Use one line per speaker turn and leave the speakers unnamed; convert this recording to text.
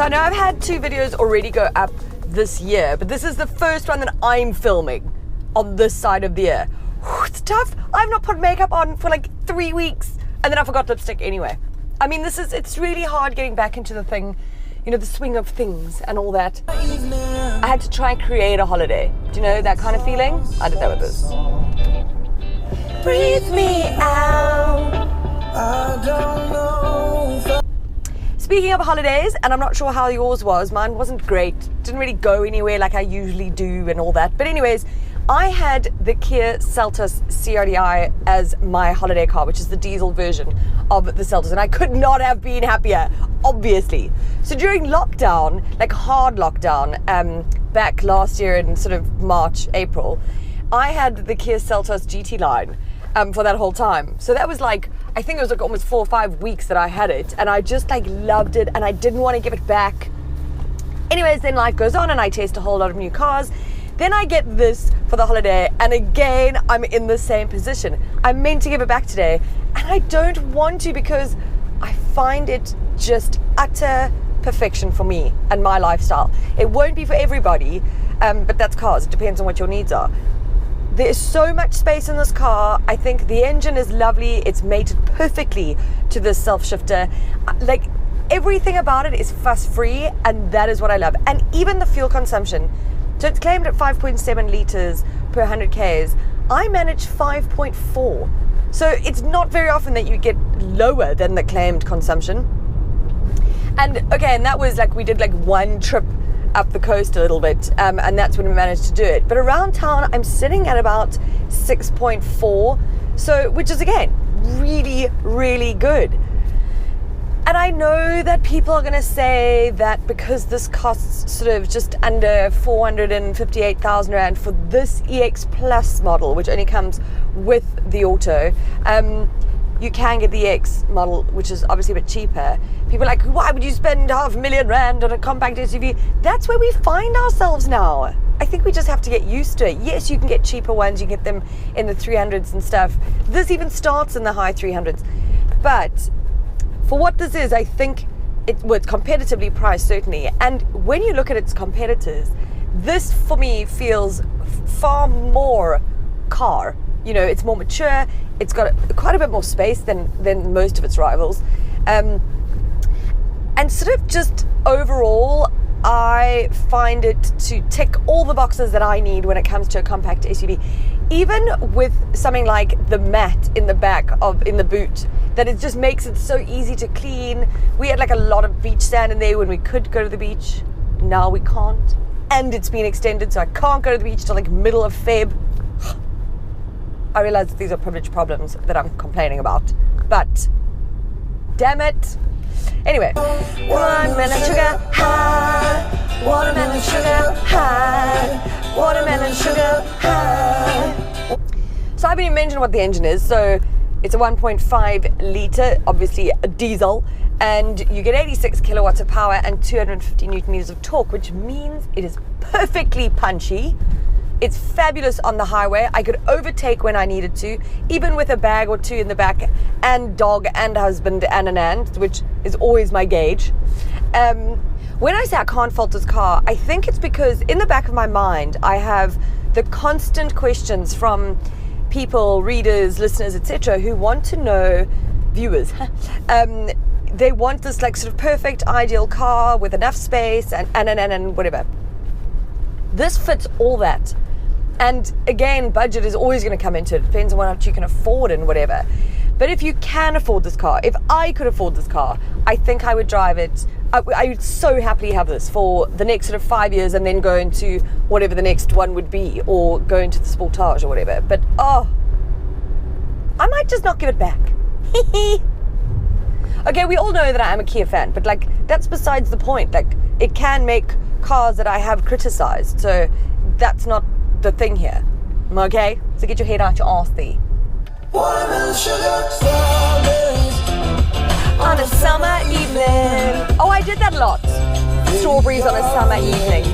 So I know I've had 2 videos already go up this year, but this is the first one that I'm filming on this side of the year. Whew, it's tough. I've not put makeup on for like 3 weeks, and then I forgot lipstick anyway. I mean, it's really hard getting back into the thing, you know, the swing of things and all that. I had to try and create a holiday. Do you know that kind of feeling? I did that with this. Breathe me out. I don't know. Speaking of holidays, and I'm not sure how yours was, mine wasn't great. Didn't really go anywhere like I usually do and all that. But anyways, I had the Kia Seltos CRDi as my holiday car, which is the diesel version of the Seltos, and I could not have been happier, obviously. So during lockdown, like hard lockdown, back last year in sort of March, April, I had the Kia Seltos GT line for that whole time. So that was like, I think it was like almost 4 or 5 weeks that I had it, and I just like loved it, and I didn't want to give it back. Anyways, then life goes on and I test a whole lot of new cars. Then I get this for the holiday, and again, I'm in the same position. I'm meant to give it back today, and I don't want to because I find it just utter perfection for me and my lifestyle. It won't be for everybody, but that's cars. It depends on what your needs are. There's so much space in this car. I think the engine is lovely. It's mated perfectly to this self-shifter. Like, everything about it is fuss-free, and that is what I love. And even the fuel consumption. So it's claimed at 5.7 litres per 100 Ks. I manage 5.4. So it's not very often that you get lower than the claimed consumption. And okay, and that was like, we did like one trip up the coast a little bit, and that's when we managed to do it. But around town, I'm sitting at about 6.4, so which is again really, really good. And I know that people are going to say that because this costs sort of just under 458,000 Rand for this EX Plus model, which only comes with the auto, you can get the EX model, which is obviously a bit cheaper. People are like, why would you spend 500,000 Rand on a compact SUV? That's where we find ourselves now. I think we just have to get used to it. Yes, you can get cheaper ones. You can get them in the 300s and stuff. This even starts in the high 300s. But for what this is, I think it's competitively priced, certainly. And when you look at its competitors, this for me feels far more car. You know, it's more mature. It's got quite a bit more space than most of its rivals. And sort of just overall, I find it to tick all the boxes that I need when it comes to a compact SUV. Even with something like the mat in the back in the boot, that it just makes it so easy to clean. We had like a lot of beach sand in there when we could go to the beach. Now we can't. And it's been extended, so I can't go to the beach till like middle of Feb. I realize that these are privilege problems that I'm complaining about, but damn it. Anyway, watermelon sugar high, watermelon sugar high, watermelon sugar high. So I've been mentioning what the engine is. So it's a 1.5 litre, obviously a diesel, and you get 86 kilowatts of power and 250 newton meters of torque, which means it is perfectly punchy. It's fabulous on the highway. I could overtake when I needed to, even with a bag or two in the back, and dog and husband and an aunt, which is always my gauge. When I say I can't fault this car, I think it's because in the back of my mind, I have the constant questions from people, readers, listeners, etc., who want to know, viewers, they want this like sort of perfect, ideal car with enough space and whatever. This fits all that. And again, budget is always going to come into it. Depends on what much you can afford and whatever. But if you can afford this car, if I could afford this car, I think I would drive it. I would so happily have this for the next sort of 5 years and then go into whatever the next one would be, or go into the Sportage or whatever. But I might just not give it back. Okay, we all know that I am a Kia fan, but like, that's besides the point. Like, it can make cars that I have criticized, so that's not the thing here. Okay, so get your head out your arse there. Watermelon sugar strawberries on a summer evening. Oh, I did that a lot. Strawberries on a summer evening.